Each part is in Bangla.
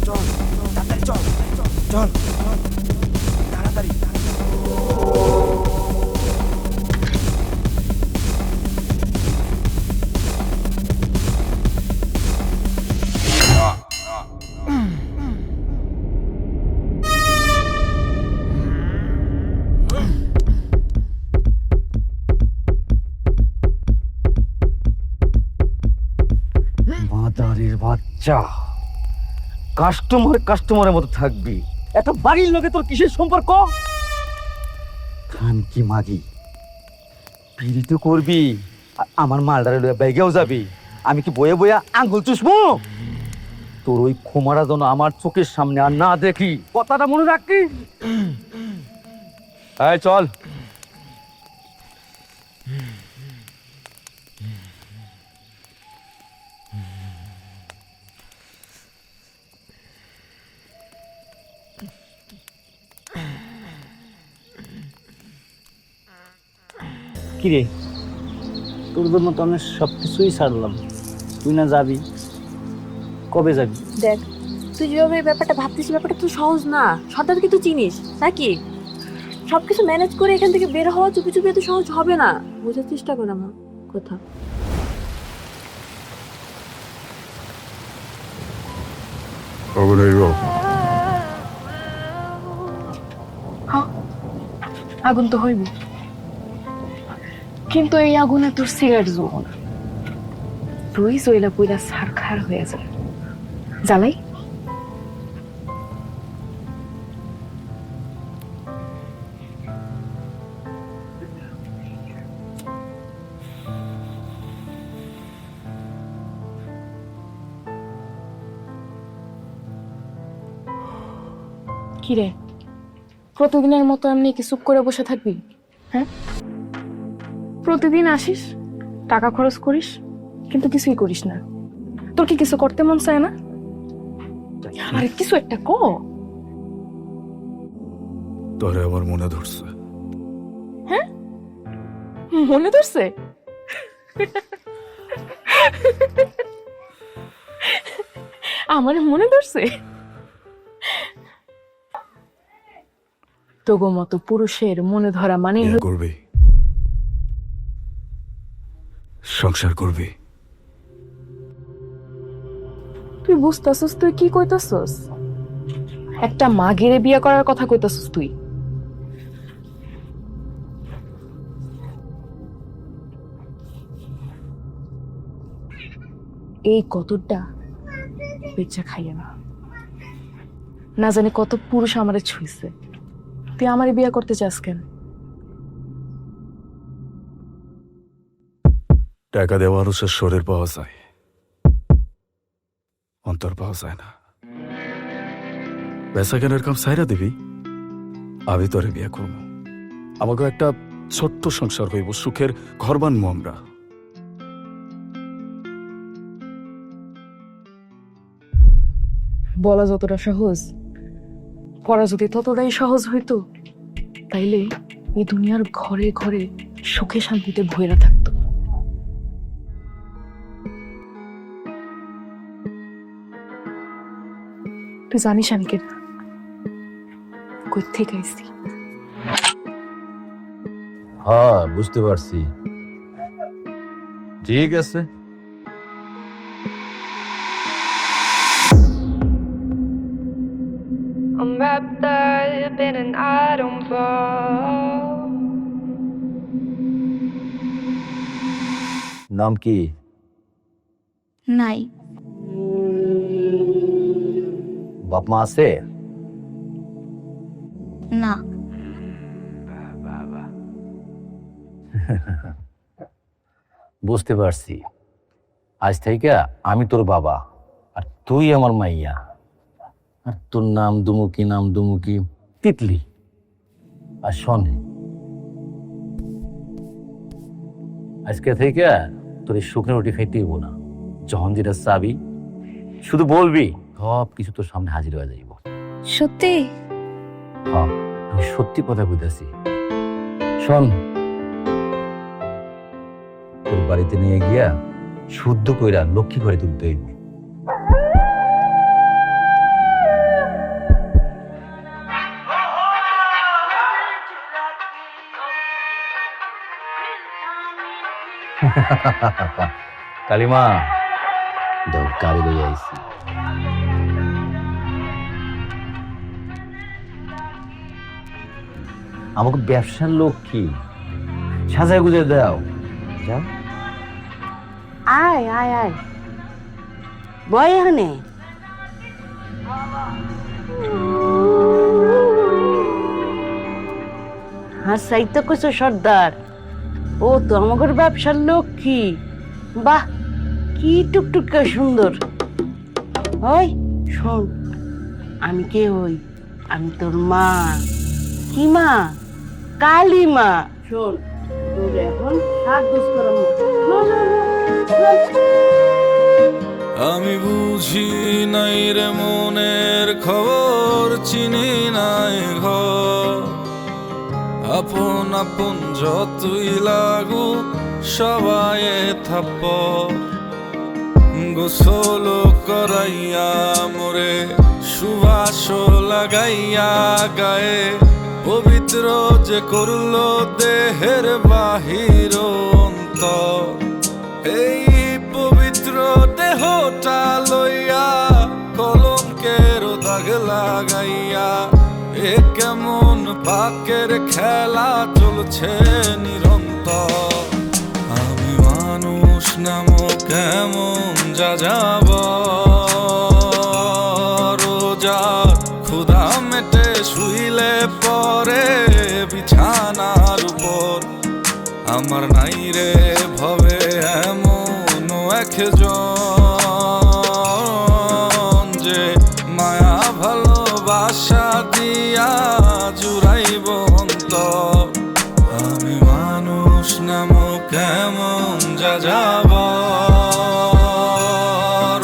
চল তাড়াতাড়ি চল চল তাড়াতাড়ি মাদারের বাচ্চা, কাস্টমারের মতো থাকবি। একটা বাড়ির লোকে তোর কিসের সম্পর্ক? খান কি মাগি বিড়ি তো করবি, আমার মালদারে লইয়া ব্যাগেও যাবি। আমি কি বয়ে বয়ে আঙ্গুল চুষবো? তোর ওই খোমারা যেন আমার চোখের সামনে আর না দেখি, কথাটা মনে রাখি। এই চল। কিরে, তোর জন্য তো আমি সব কিছুই ছাড়লাম, তুই না যাবি? কবে যাবি? দেখ, তুই যেভাবে এই ব্যাপারটা ভাবতেছিস, ব্যাপারটা তো সহজ না। সর্দার কি তুই চিনিস নাকি? সবকিছু ম্যানেজ করে এখান থেকে বের হওয়া চুপি চুপি এত সহজ হবে না। বোঝার চেষ্টা কর আমার কথা। আগুন তো হইব, কিন্তু এই আগুনে তোর সিগারেট জ্বলবো না। তুই জইলা পুইলা সারখার হয়ে যায়। জ্বালাই? কিরে, প্রতিদিনের মতো এমনি কি চুপ করে বসে থাকবি? হ্যাঁ, প্রতিদিন আসিস, টাকা খরচ করিস, কিন্তু কিছুই করিস না। তোর কি কিছু করতে মন চায় না? আরে কিছু একটা ক। তোরে আমার মনে ধরছে। হ্যাঁ, মনে ধরছে? আমার মনে ধরছে? তোগো মতো পুরুষের মনে ধরা মানে বিয়ে করবি, সংসার করবি। তুই বুঝতেছস তুই কি কইতাছস? একটা মাগেরে বিয়ে করার কথা কইতাছস তুই? এই কতটা বেচা খাইয়ে না, না জানি কত পুরুষ আমারে ছুঁইছে। তুই আমারে বিয়ে করতে চাস কেন? টাকা দেওয়া মানুষের শরীর পাওয়া যায়, অন্তর পাওয়া যায় না। বেচা কেনার কাম সাইরা দিবি, আমি তোরে বিয়ে করব। আমাকে একটা ছোট্ট সংসার হইব, সুখের ঘর বানবো আমরা। বলা যতটা সহজ, পড়া যদি ততটাই সহজ হইতো, তাইলে এই দুনিয়ার ঘরে ঘরে সুখে শান্তিতে ভরা থাকতো। তুই জানিস আমি কে, কই থেকে আইছি? হ্যাঁ, বুঝতে পারছি। ঠিক আছে, I'm wrapped up in an atom ball. নাম কি? নাই। বাপ মা আছে? না। বুঝতে পারছি। আজ থেকে আমি তোর বাবা আর তুই আমার মাইয়া। আর তোর নাম দুমুকি তিতলি। আর শোন, আজকে থেকে তোর এই শুকনো রুটি খাইতে হইব না। যখন যেটা চাবি শুধু বলবি, সব কিছু তোর সামনে হাজির হয়ে যাইব। সত্যি? হ্যাঁ, আমি সত্যি কথা বুঝতেছি। শোন, তোর বাড়িতে নিয়ে গিয়া শুদ্ধ কইরা লক্ষ্মী ঘরে তুলতে হইব। কালিমা, দেখ গাড়ি লই আইছি। আমাকে ব্যবসার লক্ষ্মী সাজায় গুজে দাও। যাও। আয় আয় আয়, বয় এখানে। হাসাই তো কইছো সর্দার, ও তো আমাদের ব্যবসার লক্ষ্মী। বাহ, কি টুকটুকে সুন্দর। ওই শোন, আমি কে হই? আমি তোর মা। কি মা? কালী মা। শোন, তোর এখন সাত দোষ করার মতো। আমি বুঝি নাই রে মনের খবর, চিনি নাই ঘর। আপন আপন যতই লাগু সবাই থাপ্পর। গোসল করাইয়া মোরে সুবাস লাগাইয়া গায়ে, পবিত্র যে করলো দেহের বাহির অন্তর। এই পবিত্র দেহটা লইয়া কলঙ্কের দাগ লাগাইয়া, এ কেমন পাকের খেলা চলছে নিরন্তর। আমি মানুষ নামো কেমন যা যাব, রোজার ক্ষুধা মেটে শুইলে পরে বিছানার উপর। আমার নাই রে ভবে এমন একজন, যে মায়া ভালোবাসা দিয়া জুড়াইব অন্তর। আমি মানুষ নামো কেমন যা যাব,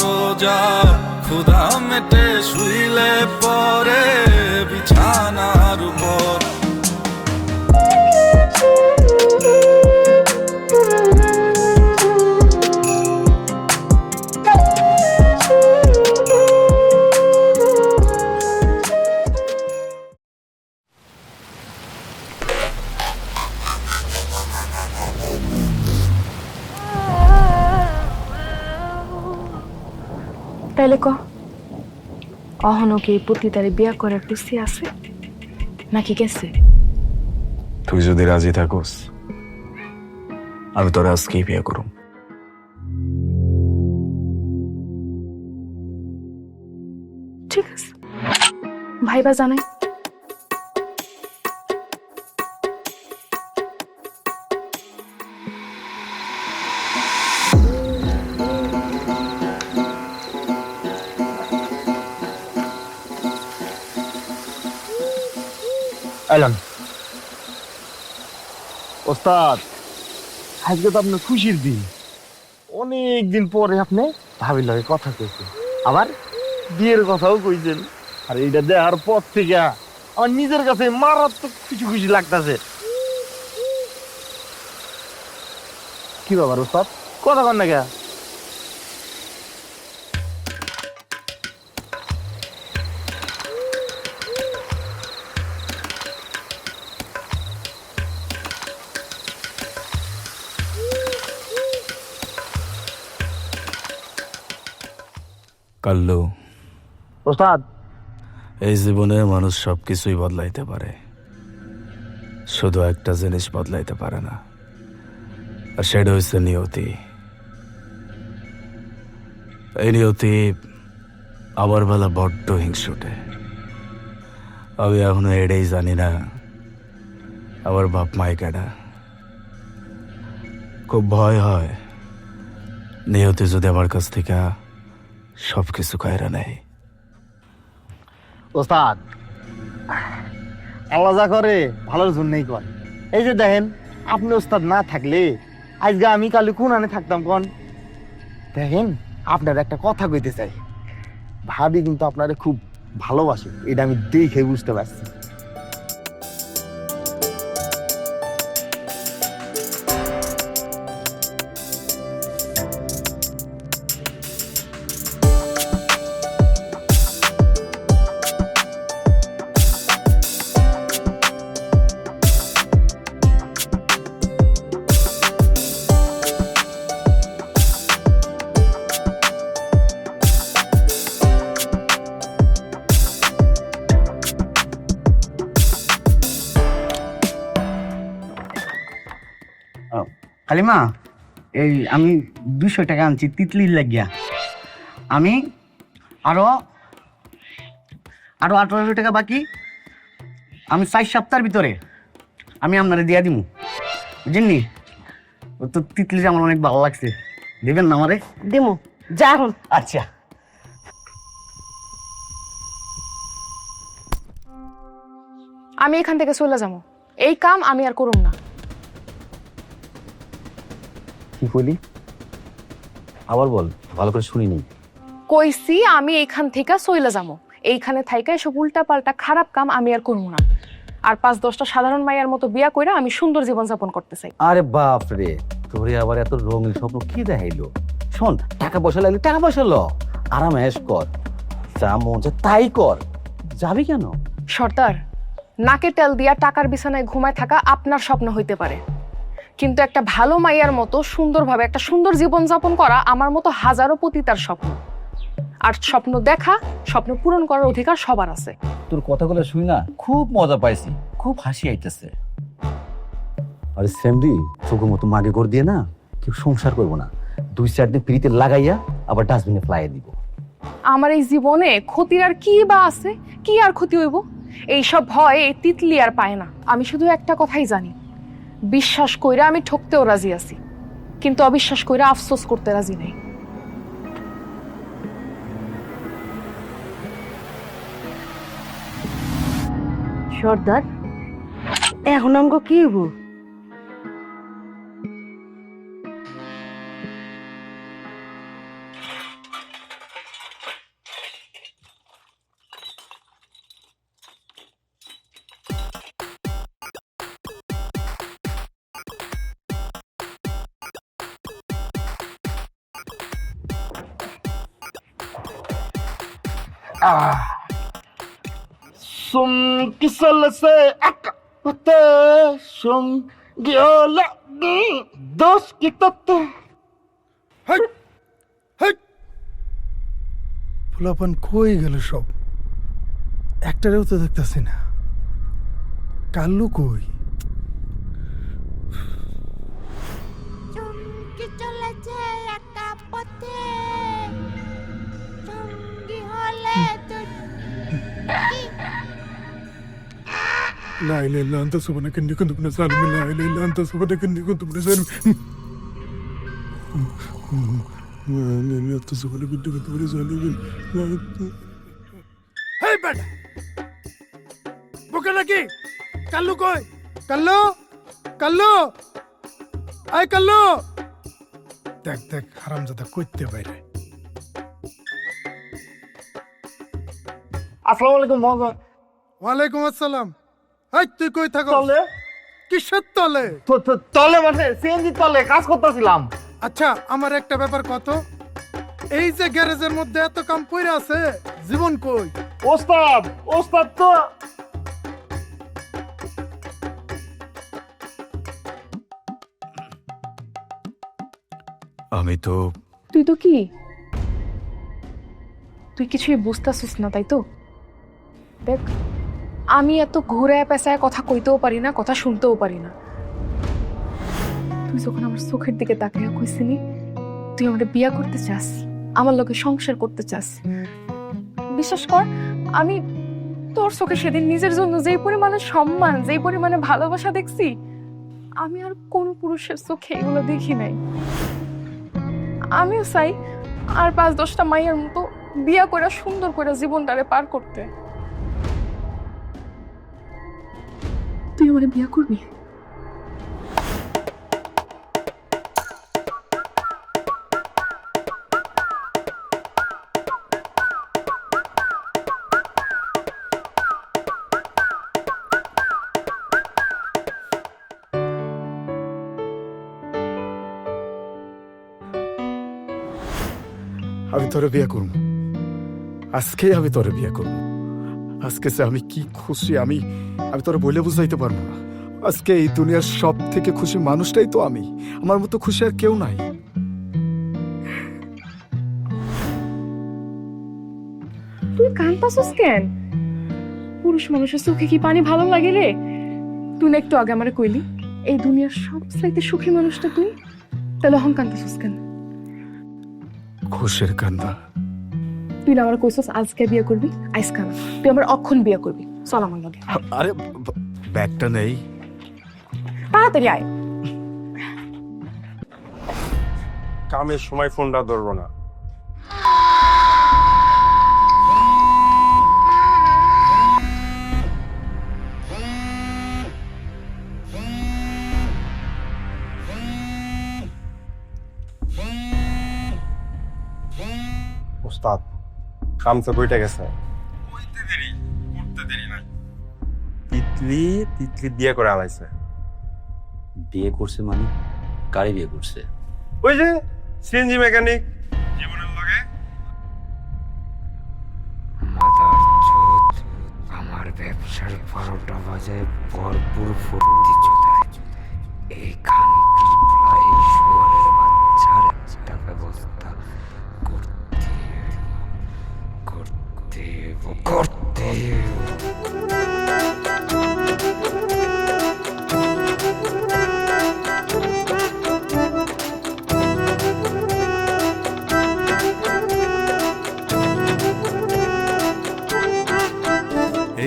রোজার ক্ষুধা মেটে শুইলে পরে বিছানার উপর। তাইলে ক, অহনকে এই পতিতারে বিয়া করার খুশি আছে নাকি গেছে? তুই যদি রাজি থাকোস, আমি তোর আজকেই বিয়ে করুম। ঠিক আছে, ভাইবা জানাই। এলাম ওস্তাদ, আজকে তো আপনার খুশির দিন। অনেক দিন পরে আপনি ভাবির লগে কথা কইছেন, আবার বিয়ের কথাও কইছেন। আর এইটা দেখার পর থেকে আমার নিজের কাছে মারাত্মক খুশি খুশি লাগতেছে। কি ব্যাপার ওস্তাদ, কথা কন না কে? কাল্লু, ওস্তাদ, এই জীবনে মানুষ সবকিছুই বদলাইতে পারে, শুধু একটা জিনিস বদলাইতে পারে না, আর সেটা হচ্ছে নিয়তি। এই নিয়তি আমার বেলা বড্ড হিংসুটে। আমি এখনো এটাই জানি না আমার বাপ মাই কেডা। খুব ভয় হয় নিয়তি যদি আমার কাছ থেকে সবকিছু কায়রা নেয়। ওস্তাদ, আল্লাহ যা করে ভালোর জন্যই করে। এই যে দেখেন, আপনি ওস্তাদ না থাকলে আজকে আমি কালি কোন আনে থাকতাম কন। দেখেন, আপনার একটা কথা কইতে চাই। ভাবি কিন্তু আপনারে খুব ভালোবাসে, এটা আমি দেখে বুঝতে পারছি। কালিমা, এই আমি 200 টাকা আনছি তিতলির লাগিয়া। আমি আরো 1800 টাকা বাকি, আমি 4 সপ্তাহের ভিতরে আমি আপনারে দিয়া দিমু, বুঝেননি? ও তো তিতলি আমার অনেক ভালো লাগছে, দেবেন না আমারে? দিমু, যা এখন। আচ্ছা। আমি এখান থেকে চলে যাবো, এই কাম আমি আর করুম না। কি কইলি? আবার বল, ভালো করে শুনিনি। কইছি আমি এইখান থেকে চলে যাবো, এইখানে থাইকা এসব উল্টা পাল্টা খারাপ কাম আমি আর করবো না। আর 5-10টা সাধারণ মাইয়ার মতো বিয়া কইরা আমি সুন্দর জীবন যাপন করতে চাই। আরে বাপ রে, তোরে আবার এত রঙিন স্বপ্ন কি দেখাইলো? শোন, টাকা পয়সা লাগলে টাকা পয়সা ল, আরাম এশ কর, যা মন চায় তাই কর, যাবি কেন? সর্দার, নাকে তেল দিয়া টাকার বিছানায় ঘুমায় থাকা আপনার স্বপ্ন হইতে পারে, কিন্তু একটা ভালো মাইয়ার মতো সুন্দরভাবে একটা সুন্দর জীবন যাপন করা আমার মতো হাজারো পতিতার স্বপ্ন। আর স্বপ্ন দেখা, স্বপ্ন পূরণ করার অধিকার সবার আছে। তোর কথাগুলো শুনি না খুব মজা পাইছি, খুব হাসি আইতেছে। আরে সেমরি, চোখের মতো মাগে ঘর দিয়ে না কেউ সংসার করবো না, 2-4 দিন ফ্রিতে লাগাইয়া আবার ডাস্টবিনে ফেলাই দিব। আমার এই জীবনে ক্ষতির আর কি বা আছে? কি আর ক্ষতি হইব? এইসব ভয় এই তিতলি আর পায় না। আমি শুধু একটা কথাই জানি, বিশ্বাস কইরা আমি ঠকতেও রাজি আছি, কিন্তু অবিশ্বাস কইরা আফসোস করতে রাজি নাই। সর্দার, এখন আমাকে কি হইব? চলছে একটা সঙ্গী হলো দোষ কি তত্ত্ব। ফুলাপান কই গেল সব? একটারেও তো দেখতেছি না। কাল্লু কই? চমকে চলেছে একা পথে, সঙ্গী হলে তোর لا إله إلا أنت سبحانك إني كنت من الظالمين لا إله إلا أنت سبحانك إني كنت من الظالمين لا إله إلا أنت سبحانك إني كنت من الظالمين হেই বেটা, বুকে নাকি? কাল্লু কই? কাল্লু, কাল্লু, আয় কাল্লু, দেখ দেখ হারামজাদা কইতে বাইরে। আসসালামু আলাইকুম মহাজন। ওয়ালাইকুম আসসালাম। এই তুই কই থাকো? তলে। কিসের তলে? তলে মানে সিএনজি তলে কাজ করতেছিলাম। আচ্ছা, আমার একটা ব্যাপার কত, এই যে গ্যারেজের মধ্যে এত কাম পড়ে আছে, জীবন কই? ওস্তাদ, ওস্তাদ তো আমি তো তুই তো কি, তুই কিছুই বুঝতেছিস না তাই তো? দেখ, আমি এত ঘুরে পেঁচায় কথা কইতেও পারি না, কথা শুনতেও পারি না। তুই যখন আমার চোখের দিকে তাকিয়ে কইছিলি তুই আমাকে বিয়া করতে চাস, আমার লোকে সংসার করতে চাস, বিশ্বাস কর আমি তোর চোখে সেদিন নিজের জন্য যেই পরিমাণে সম্মান, যেই পরিমাণে ভালোবাসা দেখছি, আমি আর কোন পুরুষের চোখে এগুলো দেখি নাই। আমিও চাই আর 5-10টা মাইয়ের মতো বিয়া করে সুন্দর করে জীবনটারে পার করতে। তুই আমারে বিয়া করবি? আমি তোরে বিয়ে করব, আজকে আমি তোরে বিয়ে করব। আজকে যে আমি কি খুশি, আমি তোরে বলে বুঝাইতে পারবো না। আজকে এই দুনিয়ার সব থেকে খুশি মানুষটাই তো আমি, আমার মতো খুশি আর কেউ নাই। তুই কান্তাছস কেন? পুরুষ মানুষের চোখে কি পানি ভালো লাগে রে? তুই না একটু আগে আমারে কইলি এই দুনিয়ার সবচাইতে সুখী মানুষটা তুই, তাহলে অহং কান্তাছস কেন? খুশির কান্না। তুই না আমার কইছস আজকে বিয়ে করবি, আজকে না, তুই আমার অক্ষণ বিয়ে করবি। চল আমার লগে। আরে ব্যাগটা নেই। তাড়াতাড়ি আয়। কামের সময় ফোনটা ধরবো না। ওস্তাদ, কাম তো কইটা গেছে। কইতে দেরি, করতে দেরি নাই। তিতলি বিয়ে করে আলাইছে। বিয়ে করছে মানে? কারে বিয়ে করছে? ওই যে সিএনজি মেকানিক জীবনের লগে। আমার ব্যবসার 12টা বাজে ভরপুর ফুর্তি চোদায়। এই খানকি প্রায় শুয়ারের বাচ্চার একটা ব্যবস্থা করতে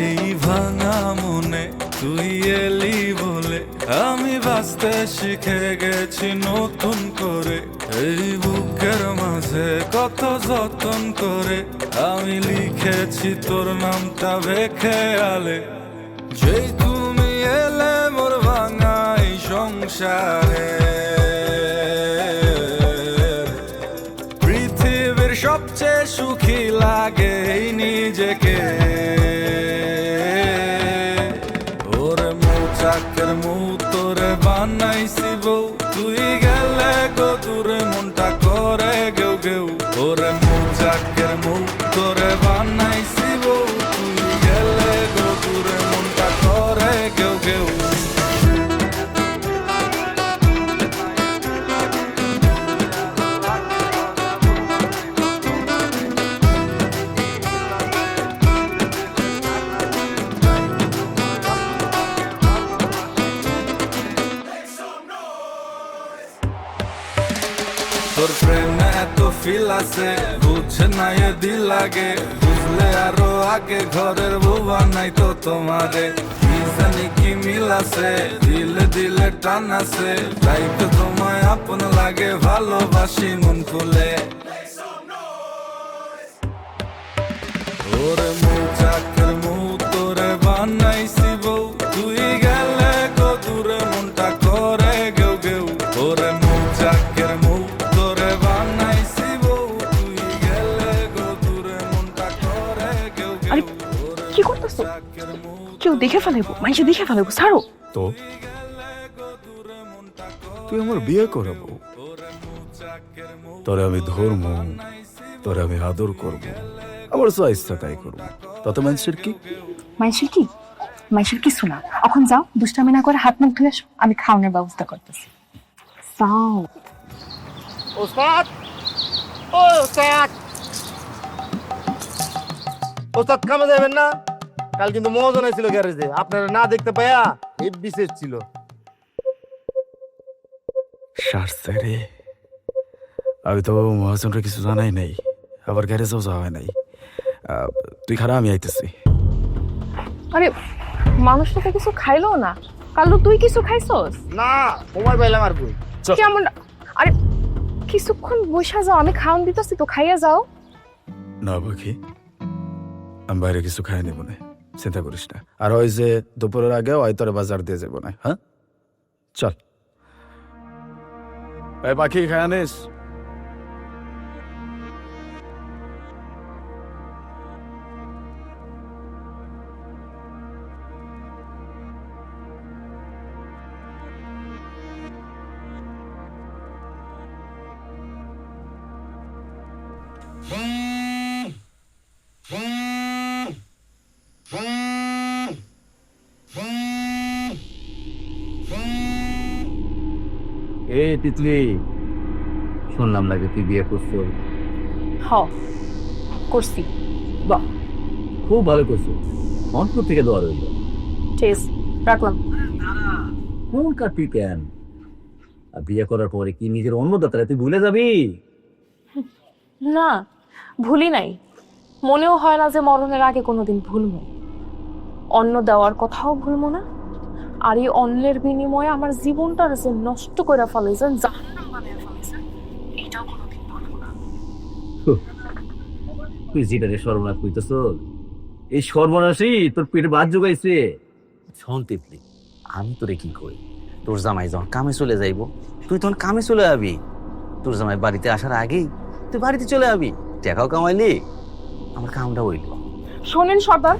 এই ভাঙা মনে তুই এলি বলে আমি বাঁচতে শিখে গেছি নতুন করে। এই বুকের মাঝে কত যতন করে আমি লিখেছি তোর নামটা বেখে আলে। যেই তুমি এলে মোর ভাঙা এই সংসারে, পৃথিবীর সবচেয়ে সুখী লাগে এই নিজেকে। ওরে মৌচাকের মৌ তোরে বানাইছি বউ, তুই গেলে গো দূরে মনটা করে গেউ গেউ। ওরে মৌচাকের মৌ তোরে বানাইছি বউ, তুই গেলে গো দূরে মনটা করে গেউ গেউ। তোর প্রেমে এত ফিল আছে বুঝে না এ দিল লাগে, বুঝলে আরো আগে ঘরের বউ বানাই তো তোমারে। কি জানি কি মিল আছে, দিলে দিলে টান আছে, তাই তো তোমায় আপন লাগে, ভালোবাসি মন খুলে। ওরে মৌচাকের মৌ তোরে বানাইছি বউ, তুই গেলে গো দূরে মনটা করে গেউ গেউ। ওরে মৌচাকের মৌ তোরে বানাইছি বউ, তুই গেলে গো দূরে মনটা করে গেউ গেউ। কি করতেছ? কেউ দেখে ফেলাইবো, মানুষে দেখে ফেলাইবো, ছাড়ো। তো তুই আমার বিয়ে করাবো, তোরে আমি ধরবো, তোরে আমি আদর করবো, আমার যা ইচ্ছা তাই করবো, তাতে মানুষের কি? মানুষের কি? মানুষের কিছু না। এখন যাও, দুষ্টামি না করে হাত মুখ ধুয়ে আসো, আমি খাওয়ানোর ব্যবস্থা করতেছি। যাও। ওস্তাদ, ও ওস্তাদ, ওস্তাদ কামে যাবেন না? কাল কিন্তু মহাজন ছিল গ্যারেজে, আপনারা না দেখতে পায়া এই বিশেষ ছিল। সারছে রে, আমি তো মহাজনরা কিছু জানাই নাই, আবার গ্যারেজেও যাওয়া হয় নাই। তুই খারাপ, আমি আইতেছি। আরে মানুষটা তো কিছু খাইলো না। কালু তুই কিছু খাইছস? না, সময় পাইলাম আর কই। কেমন? আরে কিছুক্ষণ বসে যাও, আমি খাওয়ান দিতেছি তো, খাইয়া যাও। না বাকি, আমি বাইরে কিছু খাই নেব না, চিন্তা করিস না। আর ওই যে দুপুরের আগেও তোরে বাজার দিয়ে যাবো না। হ্যাঁ চল, এই পাখি খায় আনিস। এ তিতলি, শুনলাম নাকি তুই বিয়ে করছো? হ করছি। বাহ, খুব ভালো করছো, অন্তর থেকে দোয়া রইল। চেস রাখলাম। কোন কাটবি কেন? আর বিয়ে করার পরে কি নিজের অন্নদাতারা তুই ভুলে যাবি? না, ভুলি নাই। মনেও হয় না যে মরণের আগে কোনোদিন ভুলবো। অন্ন দেওয়ার কথাও ভুলবো না। আর এই অন্নের বিনিময়ে আমার জীবনটা যে নষ্ট করে ফেলেছেন, জাহান্নাম বানিয়ে ফেলেছেন, এটাও কোনোদিন ভুলবো না। তুই যেটারে সর্বনাশ কইতেছ, এই সর্বনাশই তোর পেটে ভাত জোগাইছে। শোন তিতলি, আমি তোরে কি কই, তোর জামাই যখন কামে চলে যাইব, তুই তখন কামে চলে যাবি। তোর জামাই বাড়িতে আসার আগেই তুই বাড়িতে চলে যাবি, টাকাও কামাইলি, আমার কামটা হইল। শোনেন সর্দার,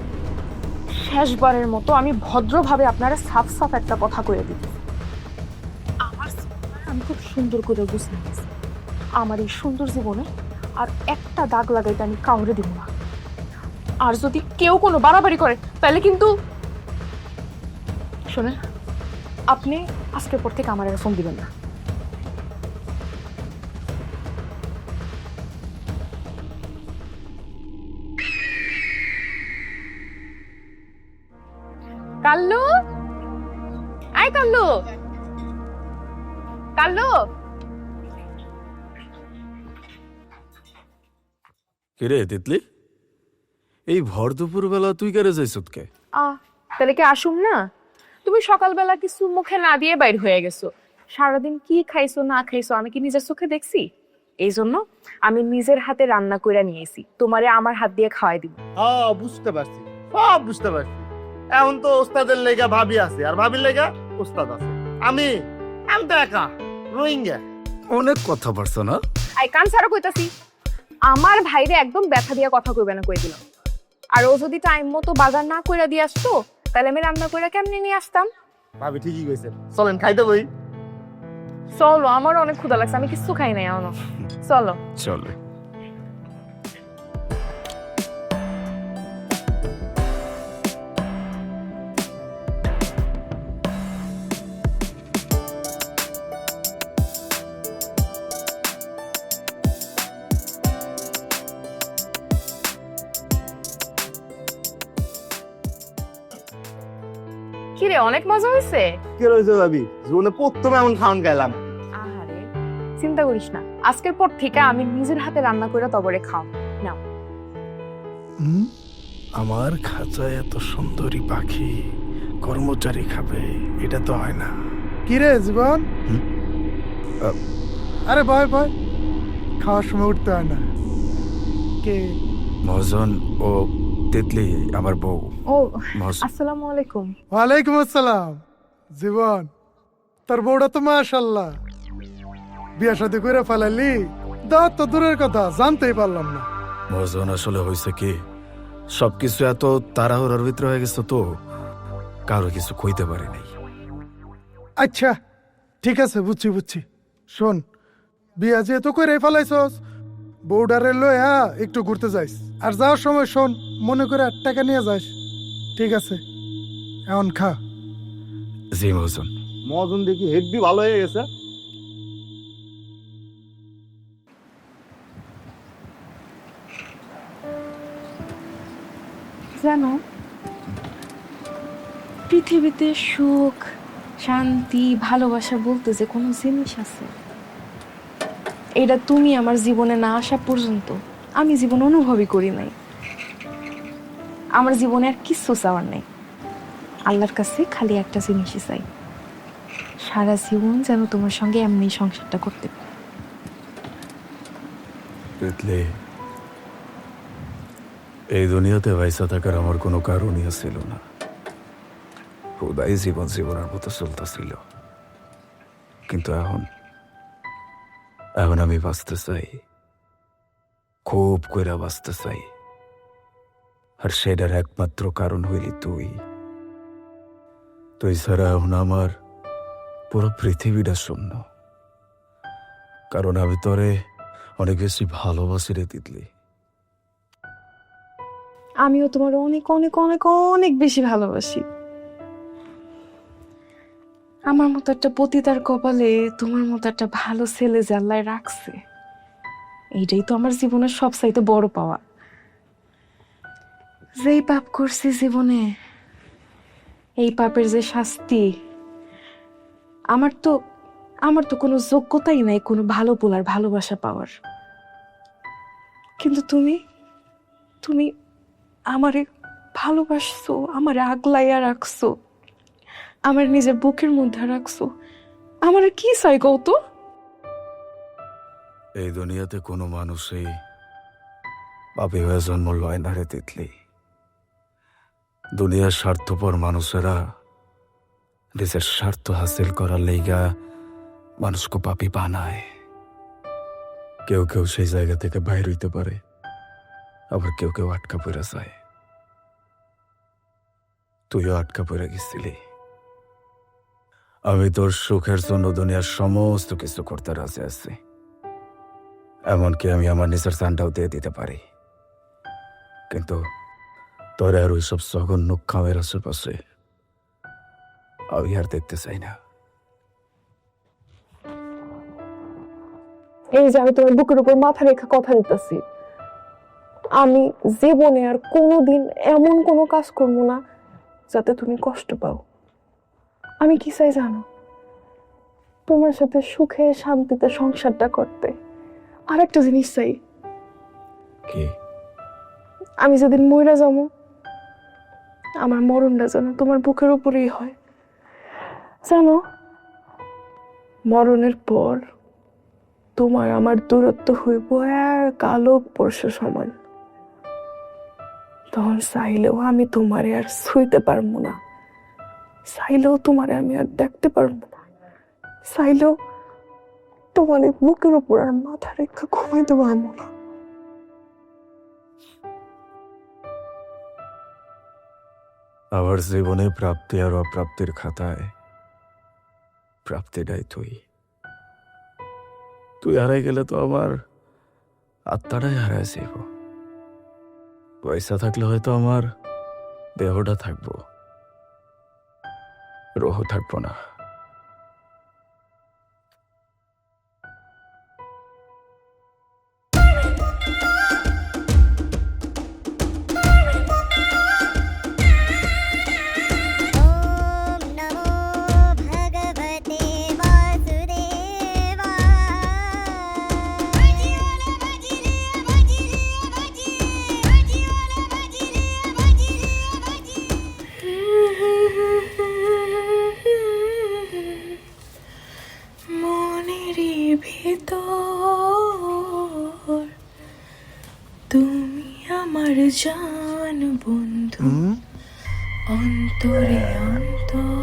শেষবারের মতো আমি ভদ্রভাবে আপনারা সাফ সাফ একটা কথা কয়ে দিই। আমার জীবনে আমি খুব সুন্দর করে বুঝতে গেছি, আমার এই সুন্দর জীবনে আর একটা দাগ লাগাইতে আমি কাউরে দিব না। আর যদি কেউ কোনো বাড়াবাড়ি করে তাহলে কিন্তু শোনেন, আপনি আজকের পর থেকে আমার ফোন দিবেন না। কাল্লু, আয় কাল্লু, কাল্লু। কিরে তিতলি, এই ভর দুপুর বেলা তুই কেড়ে যাইছ কে? তাহলে কি আসুম না? তুমি সকালবেলা কিছু মুখে না দিয়ে বাইর হয়ে গেছো। সারাদিন কি খাইছো না খাইছো আমি কি নিজের চোখে দেখছি? এই জন্য আমি নিজের হাতে রান্না করে নিয়েছি, তোমারে আমার হাত দিয়ে খাওয়াই দিব। হ্যাঁ বুঝতে পারছি, সব বুঝতে পারছি। এখন তো ওস্তাদের লেগা ভাবি আছে, আর ভাবির লেগা ওস্তাদ আছে। আমি আমি তো একা রোহিঙ্গা। অনেক কথা পারছো না? আই কান ছাড়া কইতাছি, আমার ভাইরে একদম ব্যথা দিয়ে কথা কইবে না কই দিলাম। আর ও যদি টাইম মতো বাজার না কইরা দিয়ে আসতো, তাহলে আমি রান্না কইরা কেমনে নিয়ে আসতাম? ভাবি ঠিকই কইছেন, চলেন খাইতে বই। চলো, আমার অনেক ক্ষুধা লাগছে, আমি কিছু খাই নাই এখনো। চলো চলে। কিরে, অনেক মজা হয়েছে? কি রয়েছে ভাবি, জীবনে প্রথমে এমন খাওয়ান খাইলাম। আহারে, চিন্তা করিস না, আজকের পর থেকে আমি নিজের হাতে রান্না করে তবরে খাও। নাও। আমার খাঁচায় এত সুন্দরী পাখি কর্মচারী খাবে, এটা তো হয় না। কিরে জীবন? আরে ভয় ভয়, খাওয়ার সময় উঠতে হয় না। কে? মহাজন ও তিতলি আমার বউ। ও, মহাজন। আসসালামু আলাইকুম। ওয়ালাইকুম আসসালাম। জীবন, তোর বউটা তো মাশাআল্লাহ, বিয়া শাদী করে ফেলালি। দাঁত তো দূরের কথা, জানতেই পারলাম না। মহাজন আসলে হয়েছে কি, সবকিছু এত তাড়াহুড়ার ভিতরে হয়ে গেছে তো কারো কিছু কইতে পারি নাই। আচ্ছা ঠিক আছে, বুঝছি বুঝছি। শোন, বিয়া যেহেতু করে ফেলাইছস, বউডারে লইয়া একটু ঘুরতে যাইস। আর যাওয়ার সময় শোন, মনে করে 8 টাকা নিয়ে যাস, ঠিক আছে? এখন খা। জি মহাজন। মজন দেখি হেডবি ভালো হয়ে গেছে। জানো, পৃথিবীতে সুখ, শান্তি, ভালোবাসা বলতে যে কোনো জিনিস আছে, এটা তুমি আমার জীবনে না আসা পর্যন্ত আমি জীবন অনুভবই করি নাই। আমার জীবনে আর কিচ্ছু চাওয়ার নেই, আল্লাহর কাছে খালি একটা জিনিসই চাই, সারা জীবন যেন তোমার সঙ্গে এমনি সংসারটা করতে পারি। তিতলি, এই দুনিয়াতে পয়সা থাকার আমার কোনো কারণই ছিল না। খোদাই জীবন জীবনের মতো চলতেছিল, কিন্তু এখন এখন আমি বাঁচতে চাই, খুব কইরা বাঁচতে চাই। আর সেটার একমাত্র কারণ হইলি তুই। তুই ছাড়া এখন আমার পুরো পৃথিবীটা শূন্য। কারণ আমি তোরে অনেক বেশি ভালোবাসি রে তিতলি। আমিও তোমার অনেক অনেক অনেক অনেক বেশি ভালোবাসি। আমার মতো একটা পতিতার কপালে তোমার মতো একটা ভালো ছেলে যে আল্লাহ রাখছে, এইটাই তো আমার জীবনের সবচাইতে বড় পাওয়া। যেই পাপ করছি জীবনে, এই পাপের যে শাস্তি, আমার তো কোনো যোগ্যতাই নাই কোনো ভালো পোলার ভালোবাসা পাওয়ার। কিন্তু তুমি আমারে ভালোবাসছো, আমারে আগলাইয়া রাখছো, আমার নিজের বুকের মধ্যে রাখছো। আমার আর কি চাই কও তো? এই দুনিয়াতে কোনো মানুষই পাপী হয়ে জন্ম লয় না রে তিতলি। দুনিয়ার স্বার্থপর মানুষেরা নিজের স্বার্থ হাসিল করার লেগা মানুষকে পাপী বানায়। কেউ কেউ সেই জায়গা থেকে বাইর হইতে পারে, আবার কেউ কেউ আটকা পড়ে যায়। তুইও আটকা পড়ে গেছিলি। আমি তোর সুখের জন্য দুনিয়ার সমস্ত কিছু করতে রাজি আছি, এমনকি আমি আমার নিজের জানটাও দিয়ে দিতে পারি। কিন্তু তোর আর ওইসব জঘন্য খামের আশেপাশে আমি আর দেখতে চাই না। এই যে আমি তোমার বুকের উপর মাথা রেখে কথা দিতেছি, আমি জীবনে আর কোনোদিন এমন কোনো কাজ করবো না যাতে তুমি কষ্ট পাও। আমি কি চাই জানো? তোমার সাথে সুখে শান্তিতে সংসারটা করতে। আর একটা জিনিস চাই, কি? আমি যেদিন মইরা যাবো, আমার মরণটা যেন তোমার বুকের উপরেই হয়। জানো, মরণের পর তোমার আমার দূরত্ব হইব এক আলোক বর্ষ সমান। তখন চাইলেও আমি তোমারে আর ছুঁইতে পারবো না, চাইলেও তোমারে আমি আর দেখতে পারবো না, চাইলেও তোমার এই বুকের উপর আর মাথা রেখে ঘুমাইতে পারবো না। আমার জীবনে প্রাপ্তি আর অপ্রাপ্তির খাতায় প্রাপ্তিটাই তুই। তুই হারাই গেলে তো আমার আত্মাটাই হারায় যাইব। পয়সা থাকলে হয়তো আমার দেহটা থাকবো, রোহ থাকবো না। ওম নমো ভগবতে বাসুদেবায়। বাজিওয়ালা বাজিরে বাজিরে বাজিরে, বাজিওয়ালা বাজিরে বাজিরে বাজিরে। মনের ভিতর তুমি আমার জান বন্ধু, অন্তরে অন্তর।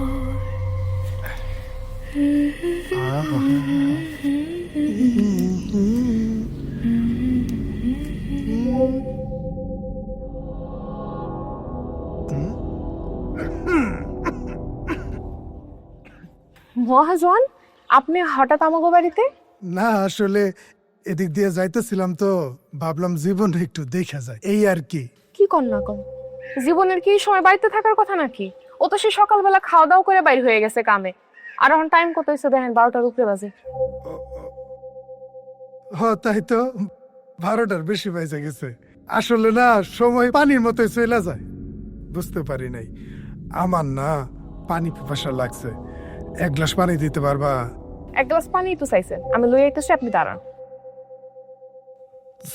মহাজন, আপনি হঠাৎ আমাগো বাড়িতে? না, আসলে এদিক দিয়ে যাইতেছিলাম তো ভাবলাম জীবন একটু দেখা যায়, এই আর কি। কি কর না কর, জীবনের কি এই সময় বাড়িতে থাকার কথা নাকি? ও তো সে সকালবেলা খাওয়া দাওয়া করে বাইর হয়ে গেছে কামে, আর এখন টাইম কত হয়েছে দেখেন, 12টার উপরে বাজে। তাই তো, 12টার বেশি বাজে গেছে। আসলে না, সময় পানির মতোই চলে যায়, বুঝতে পারি নাই। আমার না পানি পিপাসা লাগছে, এক গ্লাস পানি দিতে পারবা? এক গ্লাস পানি তো চাইছেন, আমি লই আইতেছি, আপনি দাঁড়ান।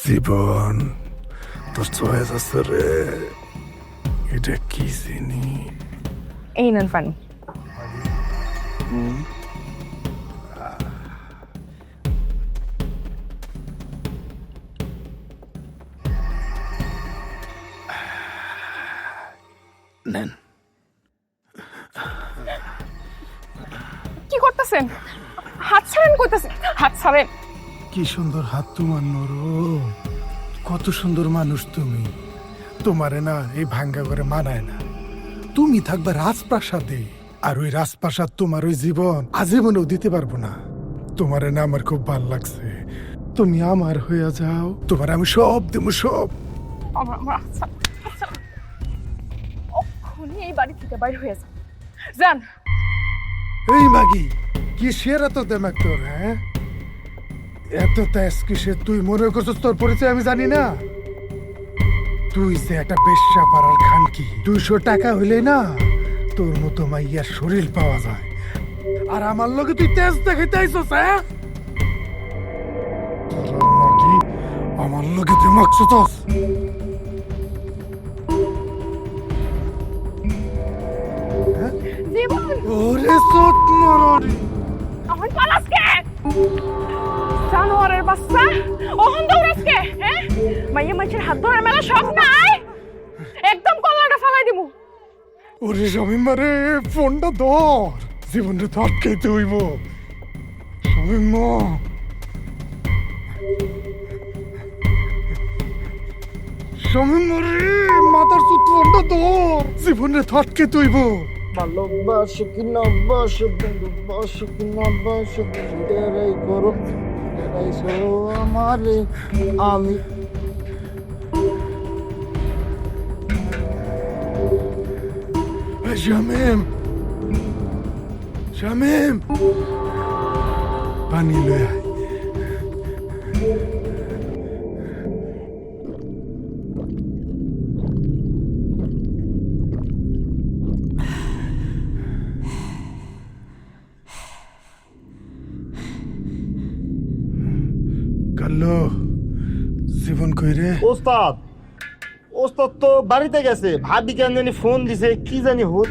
জীবন তোর চয়ে যাচ্ছে রে, এটা কি চিনি? এই নেন পানি। নেন। কি করতেছেন? হাত ছাড়েন কইতাছেন, হাত ছাড়েন। কি সুন্দর হাত তোমার নরো, কত সুন্দর মানুষ তুমি। তোমারে না এই ভাঙ্গা করে মানায় না। তুমি থাকবে রাজপ্রাসাদে, আর ওই রাজপ্রাসাদ তোমার ওই জীবন আজীবনেও দিতে পারবো না। তোমারে না আমার খুব ভাল লাগছে, তুমি আমার হইয়া যাও, তোমার আমি সব দেবো, সব। এই বাড়ি থেকে বাইরে হয়ে যান, যান। এই মাগি কিসের এত দেমাক তোর, হ্যাঁ? এত তেজ কিসের? তুই মনে করছিস তোর পরিচয় আমি জানি না? তুই যে একটা বেশ্যা পাড়ার খানকি, 200 টাকা হইলে না তোর মতো মাইয়ার শরীর পাওয়া যায়। আর আমার লগে তুই তেজ দেখাইতে আইছস, হ্যাঁ? তোর মাগি আমার লগে তুই মাকছস। ওরে সত মররি, আমার পালাস কে? জানোয়ারের বাচ্চা, ওহন দৌড়াস কে? হ্যাঁ, মাইয়া মাছের হাত ধরে মেলা শখ নাই, একদম কলাটা ফালাই দিমু। ওরে শামিম মারে, ফোনটা ধর, জীবনটা তো আটকাইতে হইব। শামিম মা, শামিম মারে, মাথার সুত ফোনটা ধর, জীবনটা তো আটকাইতে হইব। ভালোবাসো কি না বাসো বন্ধু, বাসো কি না বাসো বন্ধু, তেরাই করো তেরাই সো আমারে। আমি শামিম, শামিম, পানি লয়ে আয়। কাল্লো, জীবন কইরে? ওস্তাদ, ওস্তাদ তো বাড়িতে গেছে, ভাবি কেন জানি ফোন দিছে, কি জানি হোক।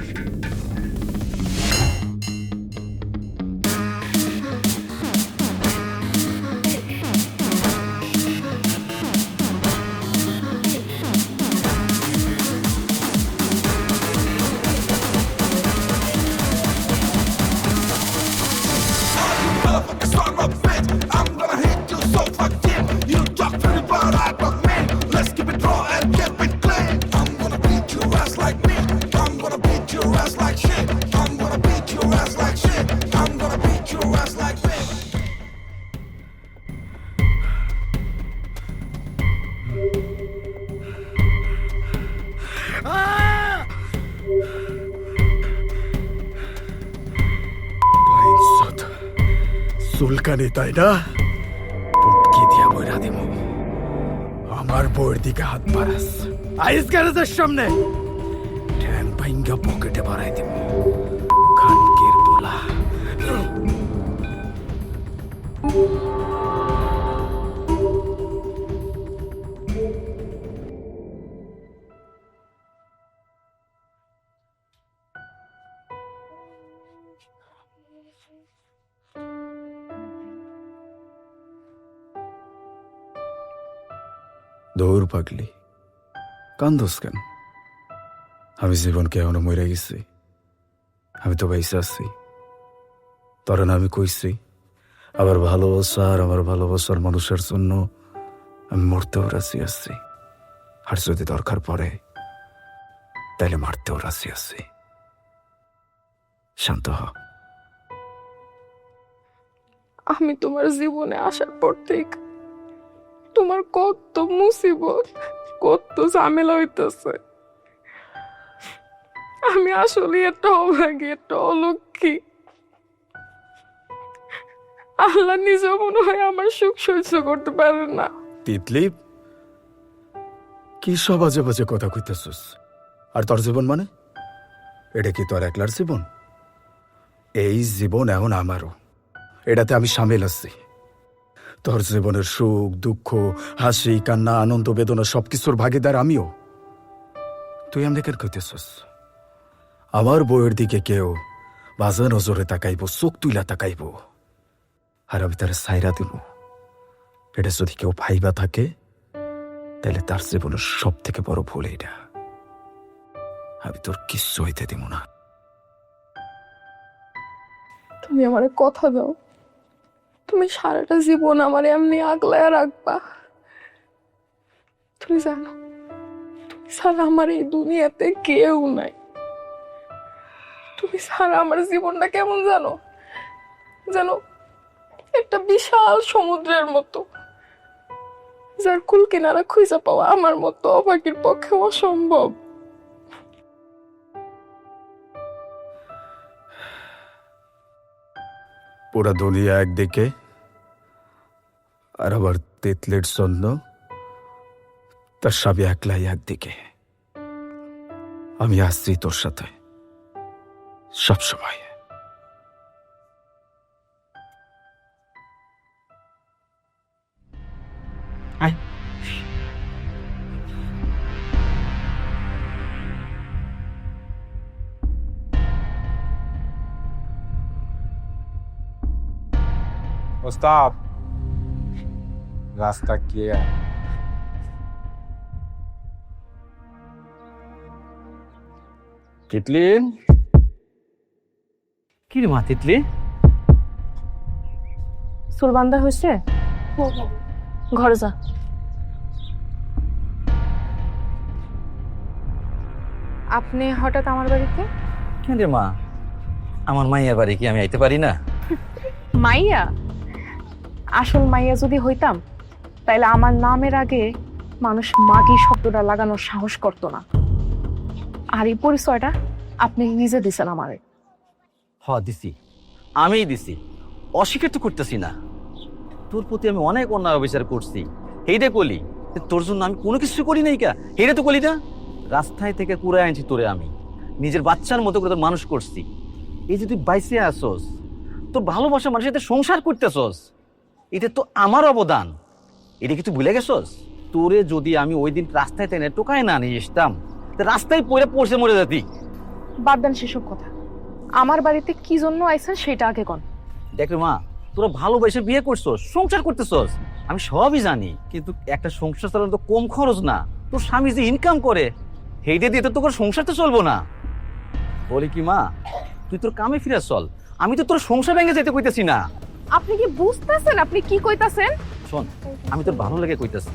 চুলকানি তাই না? পুটকি দিয়া বইরা দিব। আমার বউয়ের দিকে হাত বাড়াস, আইস গ্যারেজের সামনে ঠ্যাং ভাইঙ্গা পকেটে বাড়াই দিব। খানকির পোলা। দৌড় পাগলি, কান্দোস কেন? আমি জীবনকে এখনো মরে গেছি, আমি তো বাইসে আছি। তোর না আমি কইছি আবার ভালোবাসা আর আমার ভালোবাসার মানুষের জন্য আমি মরতেও রাজি আছি। আর যদি দরকার পড়ে তাইলে মারতেও রাজি আছি। শান্ত হ। আমি তোমার জীবনে আসার পর থেকে তোমার কত মুসিবত, কত ঝামেলা হইতেছে। আমি আসলে একটা অভাগী, একটা অলক্ষী। আল্লাহ নিজেও মনে হয় আমার সুখ সহ্য করতে পারেন না। তিতলি, কি সব বাজে বাজে কথা কইতেছিস? আর তোর জীবন মানে? এটা কি তোর একলার জীবন? এই জীবন এখন আমারও, এটাতে আমি সামিল আছি। তোর জীবনের সুখ দুঃখ, হাসি কান্না, আনন্দ বেদনা সবকিছুর ভাগিদার আমিও। তুই আমাদের কেন কইতেছিস? আমার বউয়ের দিকে কেউ বাজে নজরে তাকাইব, চোখ তুইলা তাকাইব, আর আমি তার সাইরা দিব। এটা যদি কেউ ভাইবা থাকে তাহলে তার জীবনের সব থেকে বড় ভুল এটা। আমি তোর কিচ্ছু হইতে দিব না। তুমি আমারে কথা দাও, তুমি সারাটা জীবন আমার এমনি আগলায় রাখবা। তুমি জানো, তুমি ছাড়া আমার এই দুনিয়াতে কেউ নাই। তুমি ছাড়া আমার জীবনটা কেমন জানো? জানো, একটা বিশাল সমুদ্রের মতো, যার কুল কিনারা খুঁজে পাওয়া আমার মতো অভাগীর পক্ষে অসম্ভব। পুরা দুনিয়া একদিকে, আর আবার তেতলের জন্য তার স্বামী একলাই একদিকে। আমি আসছি তোর সাথে সবসময়। ওস্তাদ, রাস্তা ক্লিয়ার। তিতলি, কি রে মা তিতলি? চুল বান্ধা হয়েছে? ঘরে যা। আপনি হঠাৎ আমার বাড়িতে? কেন রে মা, আমার মাইয়া বাড়ি কি আমি আইতে পারি না? মাইয়া? আসল মাইয়া যদি হইতাম তাইলে আমার নামের আগে মানুষ মাগি শব্দটা লাগানোর সাহস করতো না। আর এই পরিচয়টা আপনি নিজে দিছেন আমারে। দিছি, আমিই দিছি, অস্বীকার তো করতেছি না। তোর প্রতি আমি অনেক অন্যায় অবিচার করছি, হেইটা কলি। তোর জন্য আমি কোনো কিছু করি নাই কা, হেইটা তো কলি না। রাস্তায় থেকে কুড়ায় আনছি তোরে, আমি নিজের বাচ্চার মতো করে তোর মানুষ করছি। এই যে তুই বাইসে আসস, তোর ভালোবাসা মানুষের সাথে সংসার করতেছস, এটা তো আমার অবদান। এটা কি তুই ভুলে গেছস? তোরে যদি আমি ওই দিন রাস্তায় টেনে টোকায় না নিয়ে আসতাম, রাস্তায় পড়ে মরে যেতি। বাদ দেন সেসব কথা। আমার বাড়িতে কি জন্য আইছেন সেটা আগে কন। দেখ রে মা, তোরা ভালোবাসে বিয়ে করছস, সংসার করতেছস, আমি সবই জানি। কিন্তু একটা সংসার চালানো তো কম খরচ না। তোর স্বামী যে ইনকাম করে সেইটা দিয়ে তো তোর সংসার তো চলবো না। বলি কি মা, তুই তোর কামে ফিরে চল, আমি তো তোর সংসার ভেঙে যেতে কইতেছি না। আপনি কি বুঝতেছেন আপনি কি কইতাছেন? শোন, আমি তোর ভালো লেগে কইতেছি,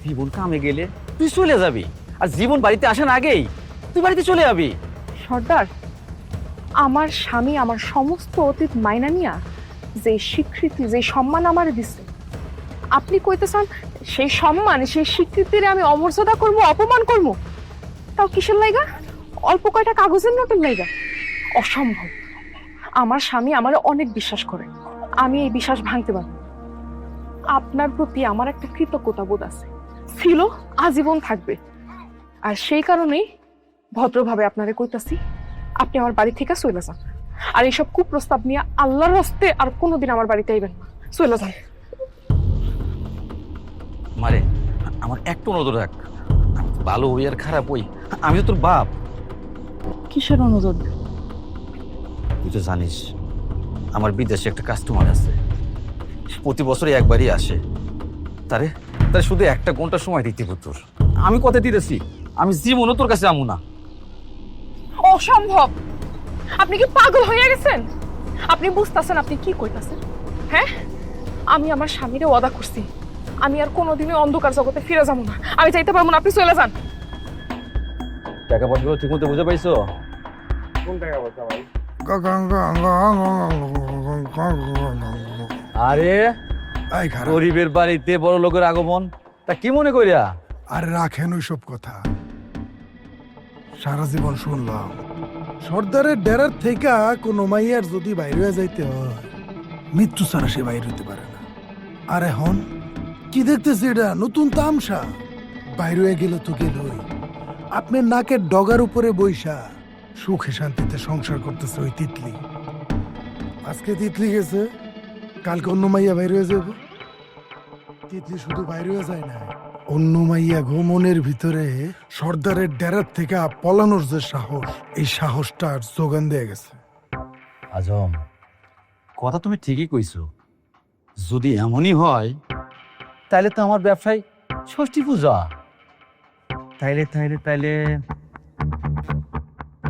জীবন কামে গেলে তুই চলে যাবি, আর জীবন বাড়িতে আসার আগেই তুই বাড়িতে চলে যাবি। সর্দার, আমার স্বামী আমার সমস্ত অতীত মাইনা নিয়া যে স্বীকৃতি, যে সম্মান আমার দিছে, আপনি কইতেছেন সেই সম্মান, সেই স্বীকৃতির আমি অমর্যাদা করব, অপমান করব? তাও কিসের লাইগা? অল্প কয়টা কাগজের নোটের লাইগা? অসম্ভব। আমার স্বামী আমার অনেক বিশ্বাস করে, আমি এই বিশ্বাস ভাঙতে পারব। আপনার প্রতি আমার একটা কৃতজ্ঞতা বোধ আছে, ছিল, আজীবন থাকবে। আর সেই কারণেই ভদ্রভাবে আপনারে কইতাছি, আপনি আমার বাড়ি থেকে চলে যান। আর এইসব কুপ্রস্তাব নিয়ে আল্লাহর হস্তে আর কোনোদিন আমার বাড়িতে আইবেন না। চলে যান। মারে, আমার একটু অনুরোধ রাখ, ভালো হই আর খারাপ হই, আমি তো তোর বাপ। কিসের অনুরোধ? তুই তো জানিস আমার বিদেশে একটা কাস্টমার আছে, প্রতি বছরই একবারই আসে। তারে তারে শুধু একটা ঘন্টা সময় দিতে তোর। আমি কথা দিতেছি, আমি জীবনও তোর কাছে আমু না। অসম্ভব! আপনি কি পাগল হয়ে গেছেন? আপনি বুঝতেছেন আপনি কি কইতাছেন? হ্যাঁ, আমি আমার স্বামীরে ওয়াদা করছি, আমি আর কোনোদিনই অন্ধকার জগতে ফিরে যাবো না। আমি যাইতে পারবো না, আপনি চলে যান। টাকা পয়সা ঠিক মতো বুঝে পাইছো? কোন টাকা পয়সা ভাই? আরে গরিবের বাড়িতে বড় লোকের আগমন, তা কি মনে করিয়া? আর রাখেন ওইসব কথা, সারা জীবন শুনলাম সর্দারের ডেরার থেকে কোনো মাইয়ার যদি বাইরে হয়ে যাইতে হয়, মৃত্যু ছাড়া সে বাইরে হইতে পারে না। আর এখন কি দেখতেছি, এটা নতুন তামসা। বাইরে হয়ে গেল তো গেলই, আপনার নাকের ডগার উপরে বইসা সুখে শান্তিতে সংসার করতেছে ওই তিতলি। আজকে তিতলি গেছে, কালকে অন্য মাইয়া বাইরে হয়ে যাবো। তিতলি শুধু বাইরে হয়ে যায় না, অন্য মাইয়া মনের ভিতরে সর্দারের ডেরার থেকে পলানোর যে সাহস, এই সাহসটা যোগান দিয়ে গেছে। আজম, কথা তুমি ঠিকই কইছো। যদি এমনই হয় তাইলে তো আমার ব্যবসায় ষষ্ঠী পূজা। তাইলে তাইলে তাইলে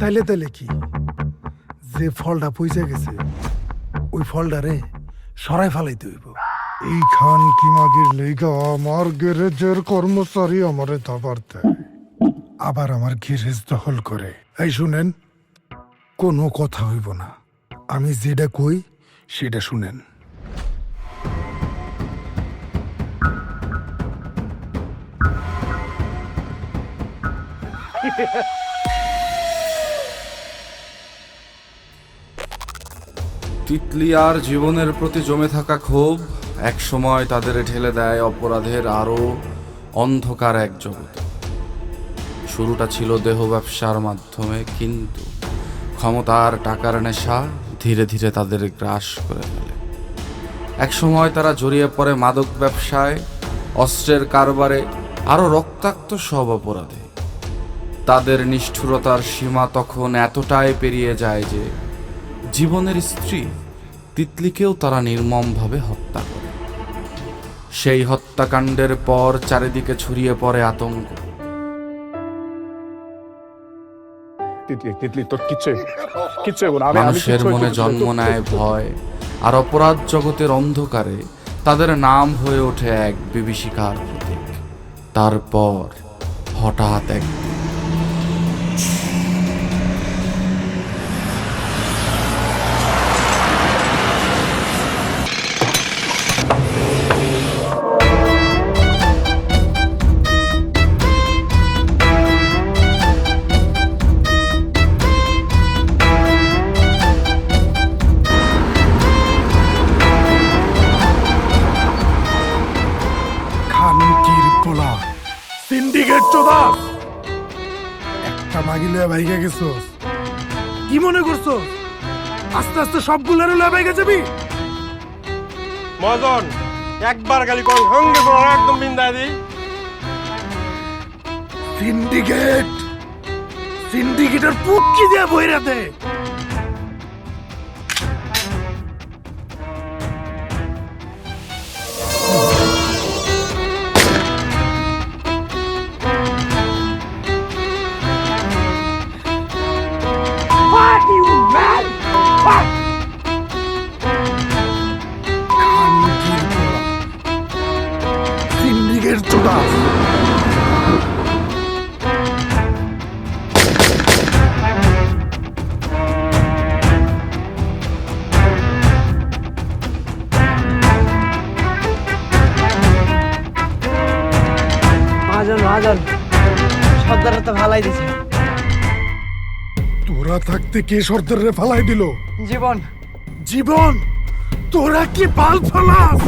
তাইলে তাইলে কি, যে ফলটা পয়সা গেছে ওই ফলটারে সরাই ফেলাইতে হইব। এই খান কি মাগির লেগা আমার গ্যারেজের কর্মচারী আমারে দাবার দেয়, আবার আমার গ্যারেজ দখল করে। এই শুনেন, কোনো কথা হইব না, আমি যেটা কই সেটা শুনেন। তিতলি আর জীবনের প্রতি জমে থাকা ক্ষোভ একসময় তাদের ঠেলে দেয় অপরাধের আরো অন্ধকার এক জগতে। শুরুটা ছিল দেহ ব্যবসার মাধ্যমে, কিন্তু ক্ষমতার টাকার নেশা ধীরে ধীরে তাদের গ্রাস করে ফেলে। একসময় তারা জড়িয়ে পড়ে মাদক ব্যবসায়, অস্ত্রের কারবারে, আরো রক্তাক্ত সব অপরাধে। তাদের নিষ্ঠুরতার সীমা তখন এতটাই পেরিয়ে যায় যে জীবনের স্ত্রী তিতলিকেও তারা নির্মমভাবে হত্যা করে। সেই হত্যাকাণ্ডের পর চারিদিকে ছড়িয়ে পড়ে আতঙ্ক। তিতলি তোর কিচ্ছু মানুষের মনে জন্ম নেয় ভয়, আর অপরাধ জগতের অন্ধকারে তাদের নাম হয়ে ওঠে এক বিভীষিকার প্রতীক। তারপর হঠাৎ এক খানকির পোলা সিন্ডিকেট চোদা একটা মাগিলে ভাইগা গেছো, কি মনে করছো আস্তে আস্তে সবগুলোর ভাইগা যাবি? মজন একবার খালি কল সঙ্গে পড়া একদম বিন্দা দিই। সিন্ডিকেটের পুটকি দিয়ে বইরা দে। খানকির পোলা সিন্ডিকেট চোদা। মহাজন সর্দার তো ভালাই দিছে। তোরা থাকতে কে সর্দারে ফালাই দিল? জীবন জীবন তোরা কি পাল ফলাস?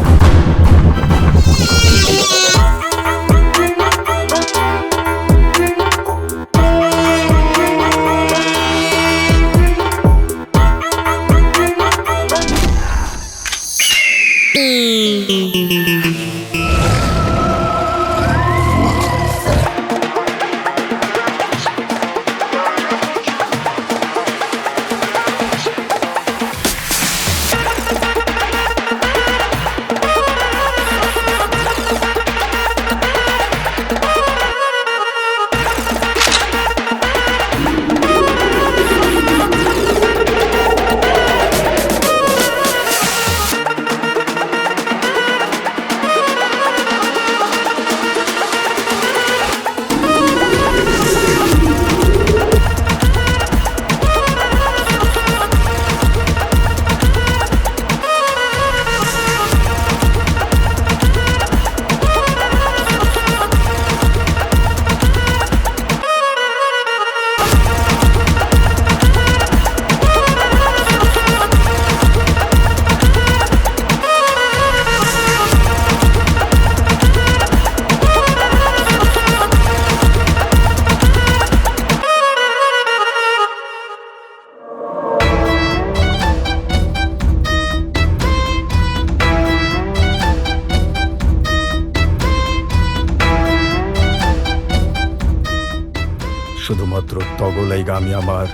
শুধুমাত্র তগলাইগা আমি আমার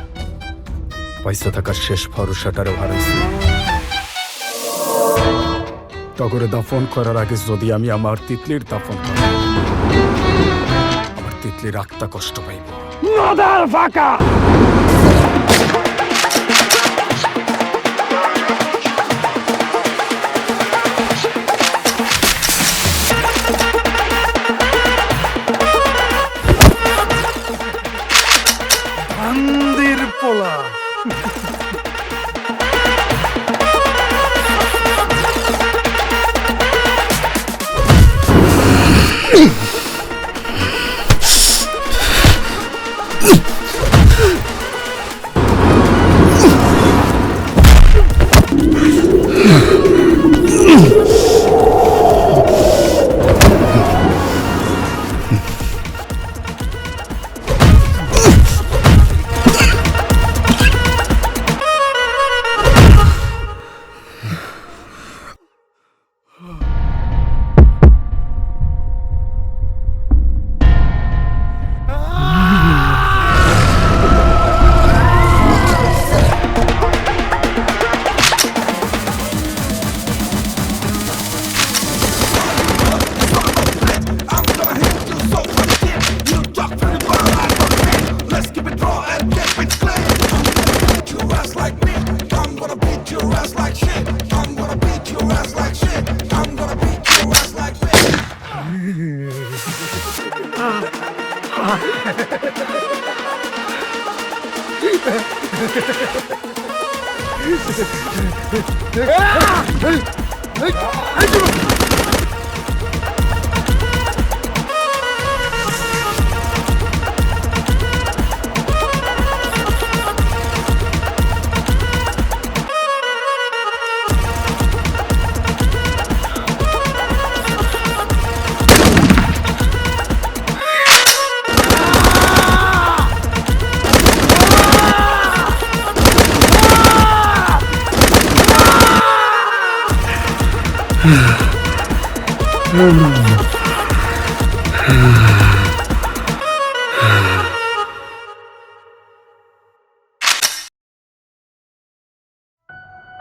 পয়সা থাকার শেষ ভরসাটারও হারাইছি। তগরে দাফন করার আগে যদি আমি আমার তিতলির দাফন করি, আমার তিতলির আত্মা কষ্ট পাইব। নদাল ফাঁকা মন্দির পোলা। and get it clear. I'm gonna beat your ass like me. I'm gonna beat your ass like shit. I'm gonna beat your ass like shit. I'm gonna beat your ass like me.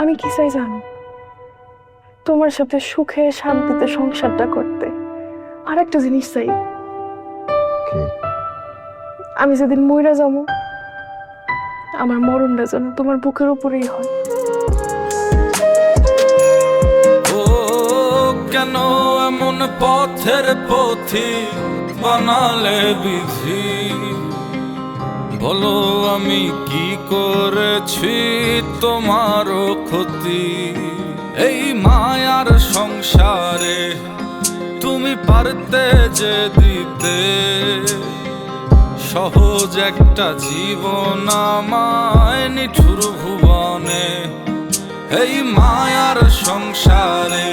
আমি কি চাই জানো? তোমার সাথে সুখে শান্তিতে সংসারটা করতে। আর একটা জিনিস চাই, আমি যেদিন মইরা যাবো আমার মরণটা যেন তোমার বুকের উপরেই হয়। ও কেন এমন পথের পথি বানালে বিধি, বলো আমি কি করেছি তোমারও ক্ষতি। এই মায়ার সংসারে তুমি পারতে যে দিতে সহজ একটা জীবন আমায় নিঠুর ভুবনে। এই মায়ার সংসারে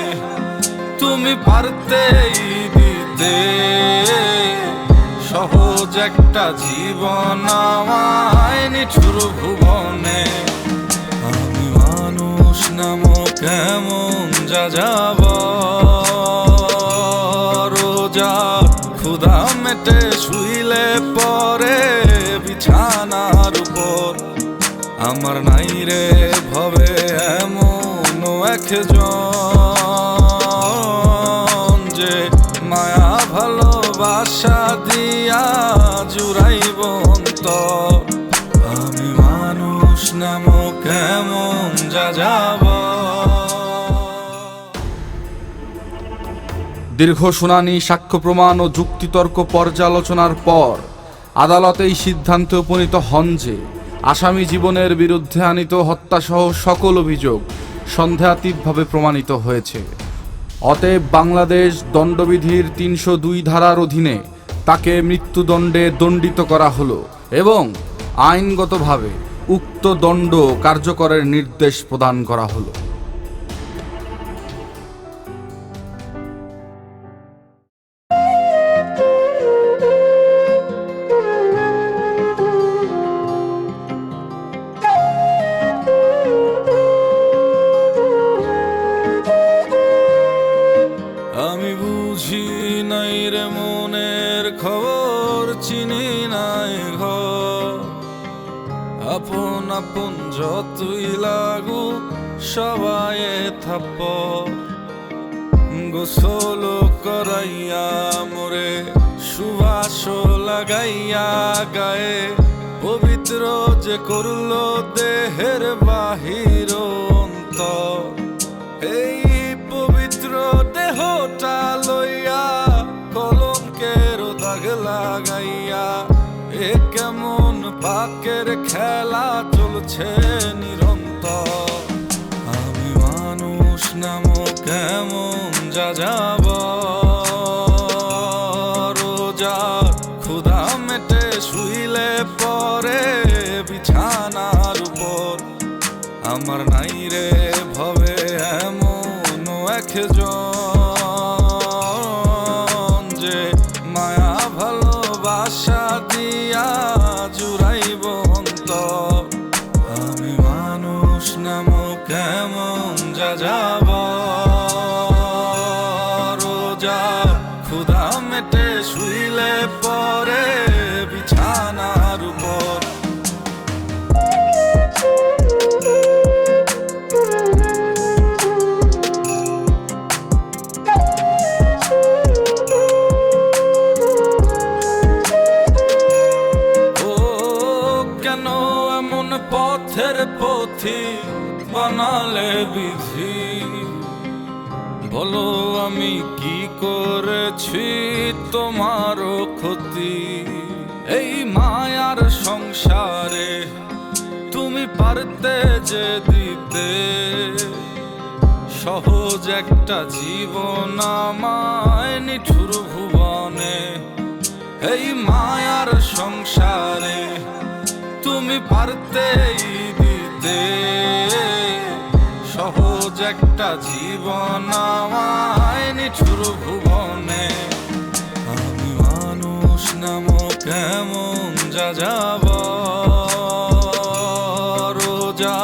তুমি পারতেই দিতে সহজ একটা জীবন আমায় নিঠুর ভুবনে। আমি মানুষ নামক কেমন যা যাব রোজা ক্ষুধা মেটে শুইলে পরে বিছানার উপর আমার নাই রে ভবে এমন একজন যে মায়া ভালোবাসা দিয়া জুড়াইব অন্তর। আমি মানুষ নামক কেমন যা যাব। দীর্ঘ শুনানি, সাক্ষ্য প্রমাণ ও যুক্তিতর্ক পর্যালোচনার পর আদালত এই সিদ্ধান্তে উপনীত হন যে আসামি জীবনের বিরুদ্ধে আনীত হত্যাসহ সকল অভিযোগ সন্দেহাতীতভাবে প্রমাণিত হয়েছে। অতএব বাংলাদেশ দণ্ডবিধির ৩০২ ধারার অধীনে তাকে মৃত্যুদণ্ডে দণ্ডিত করা হলো এবং আইনগতভাবে উক্ত দণ্ড কার্যকরের নির্দেশ প্রদান করা হলো। আমি বুঝি নাই রে মনের খবর, চিনি নাই ঘর। আপন আপন যতই লাগুক সবাই থাপ্পড়। গোসল করাইয়া মোরে সুবাস লাগাইয়া গায়ে পবিত্র যে করলো দেহের বাহির অন্তর। এই পবিত্র দেহটা লইয়া কলঙ্কের দাগ লাগাইয়া এ কেমন পাকের খেলা চলছে নিরন্তর। আমি মানুষ নামক কেমন যা যাব রোজা ক্ষুধা মেটে শুইলে পরে বিছানার উপর আমার নাই রে ভবে এমন একজন যে মায়া ভালোবাসা দিয়া জুড়াইব অন্তর। আমি মানুষ নামক কেমন যা যাব রোজা ক্ষুধা মেটে শুইলে পরে বিছানার উপর। কেন এমন পথের পথি বানালে বিধি? বলো আমি কি করেছি তোমারও ক্ষতি? এই মায়ার সংসারে তুমি পারতে যে দিতে সহজ একটা জীবন আমায় নিঠুর ভুবনে। এই মায়ার সংসারে তুমি পারতেই দিতে সহজ একটা জীবন আমায় নিঠুর ভুবনে। আমি মানুষ নামো কেমন যা যাব রোজা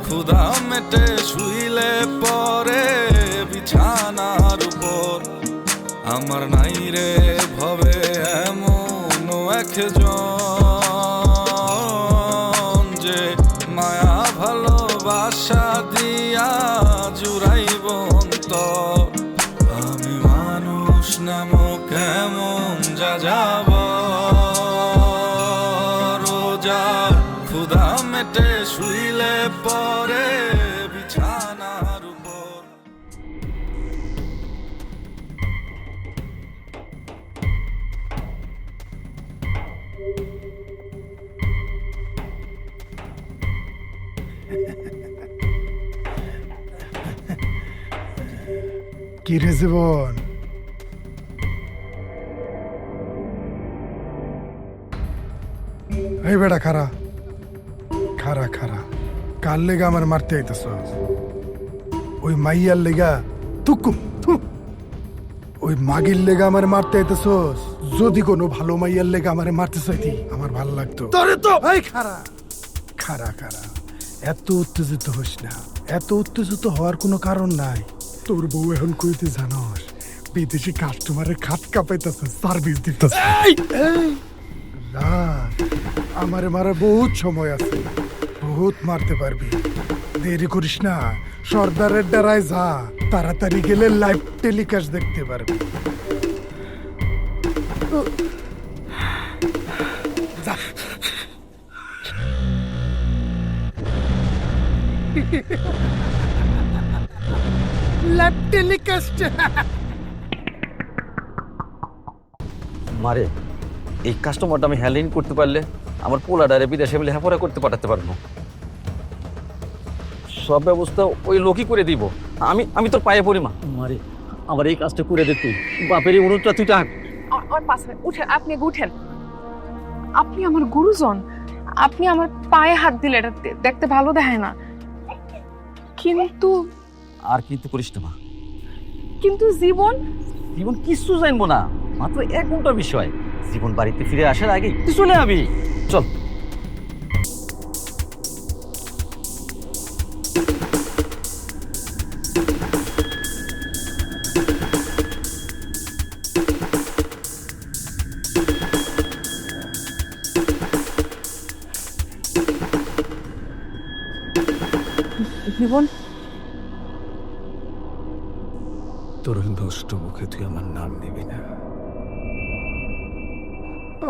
ক্ষুধা মেটে শুইলে পরে বিছানার উপর আমার নাই রে ভবে এমন একজন যে মায়া ভালোবাসা দিয়া জুড়াইব অন্তর। আমি মানুষ নামো কেমন যা যাব রোজা ক্ষুধা মেটে শুইলে পরে বিছানার উপর। কি রে জীবন, এই বেটা খারা খারা খারা, কার লেগা আমার মারতে আইতেছ? ওই মাইয়ার লেগা তুকুম থু, ওই মাগির লেগা আমার মারতে আইতেছস? যদি কোনো ভালো মাইয়ার লেগা আমারে মারতে চাইতি আমার ভালো লাগতো। তোরে তো এই খারা খারা খারা, এত উত্তেজিত হইস না। এত উত্তেজিত হওয়ার কোনো কারণ নাই। তোর বউ এখন কইতে জানস বিদেশি কাস্টমারের খাট কাঁপাইতেছে, সার্ভিস দিতেছে। আমারে মারার বহুত সময় আছে, বহুত মারতে পারবি। দেরি করিস না, সর্দারের দ্বারায় যা, তাড়াতাড়ি গেলে লাইভ টেলিকাস্ট দেখতে পারবি। যা। লাইভ টেলিকাস্ট মারে এই কাস্টমারটা আমি হ্যান্ডলিং করতে পারলে আমার পোলাডারে বিদেশে বলে হ্যাপরা করতে পাঠাতে পারবো। সব ব্যবস্থা ওই লোকই করে দিব। আমি তোর পায়ে পড়ি মা। মারে আমার এই কাজটা করে দে তুই, বাপের এই অনুরোধটা তুই টাক। আমার পাশে উঠেন, আপনি উঠেন। আপনি আমার গুরুজন, আপনি আমার পায়ে হাত দিলে এটা দেখতে ভালো দেখায় না। কিন্তু আর কিন্তু করিস না মা। কিন্তু জীবন জীবন কিছু জানবো না, মাত্র 1 ঘন্টার বিষয়। জীবন বাড়িতে ফিরে আসার আগে তুই চলে যাবি। চল। জীবন তোর নষ্ট মুখে তুই আমার নাম নিবি না।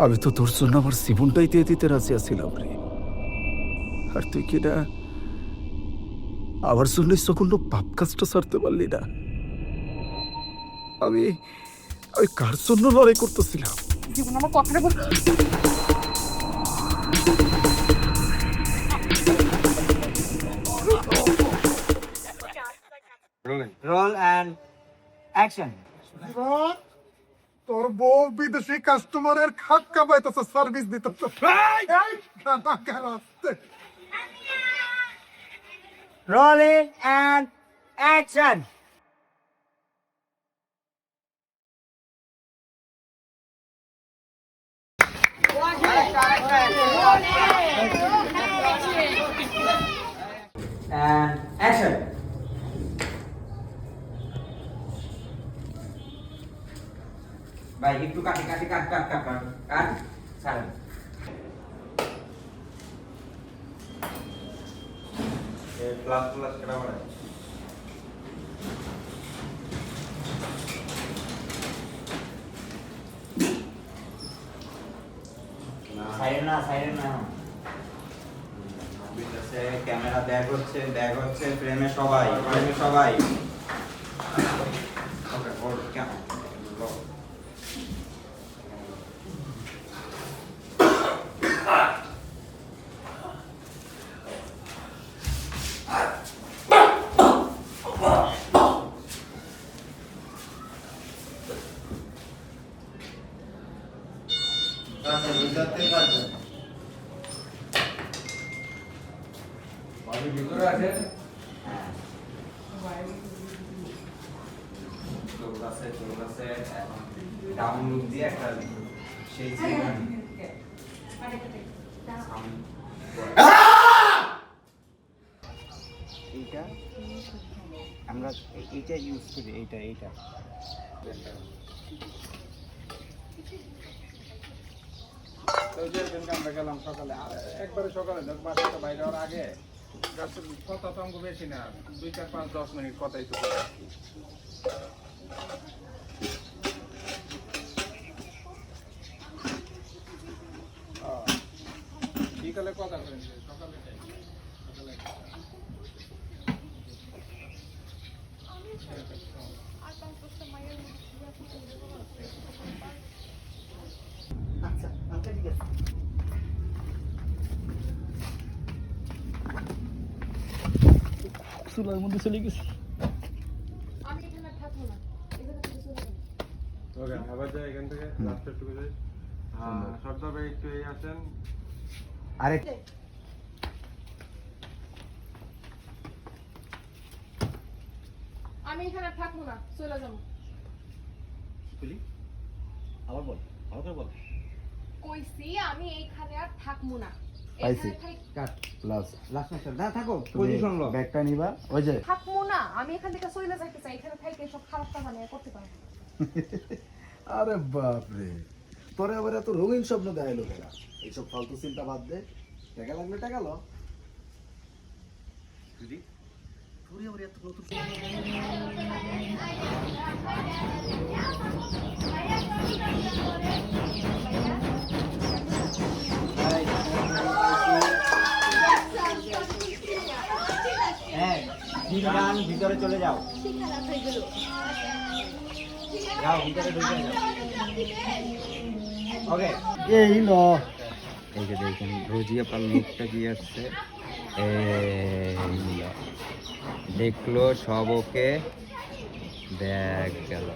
আমি তো তোর জন্য আমার জীবনটাই দিয়ে দিতে রাজি আছিলাম রে। আর তুই কি না আমার জন্য সকল পাপ কাজটা ছাড়তে পারলি না? আমি কার জন্য লড়াই করতেছিলাম? জীবন আমার কথাটা বল। Role and action. তোর বউ বিদেশি কাস্টমারের খাট কাঁপাইতেছে, সার্ভিস দিতেছে। Rolling and action. And action. ভাই একটু কাট ছাড়েন। প্লাস কেনা মানে সাইরেন না হচ্ছে, ক্যামেরা ব্যাক হচ্ছে, ফ্রেমে সবাই। ওকে, ওর ভিতরে আছে এখন ডাউনলোড দিয়ে একটা সেই এইটা আমরা এইটা ইউজ করি, এইটা আমরা গেলাম সকালে, একবারে সকালে বাসাটা বাইরে হওয়ার আগে কথা তো আমাকে বেশি না, 2, 4, 5, 10 মিনিট কথাই তো বিকালে কথা করেন, সকালে চুলার মধ্যে চলে গেছি। ওকে, আবার যাই এখান থেকে লাস্টের টুকু যাই। সর্দার ভাই একটু এই আসেন। আরে আমি এখানে থাকবো না, চলে যাবো। আবার বল, আবার বল। কইছি আমি এইখানে আর থাকবো না। পাইছি। কাট লাস্ট মাস্টার না থাকো, পজিশন লো, ব্যাগটা নিবা। ওই যে থাকবো না, আমি এখান থেকে চলে যাইতে চাই। এখানে থেকে সব খারাপ কাজ নিয়ে করতে পারবো। আরে বাপ রে, তোরে আবার এত রঙিন স্বপ্ন দেখাইলো কেনা? এইসব ফালতু চিন্তা বাদ দে, টাকা লাগলে টাকা লো। তোরে আবার এত নতুন ভিতরে চলে যাও, ভিতরে ঢুকে যাও। ওকে, এই লো এই যে দেখেন রোজিয়া পাল মুখটা কি আসছে, দেখলো সব ওকে, ব্যাগ গেল।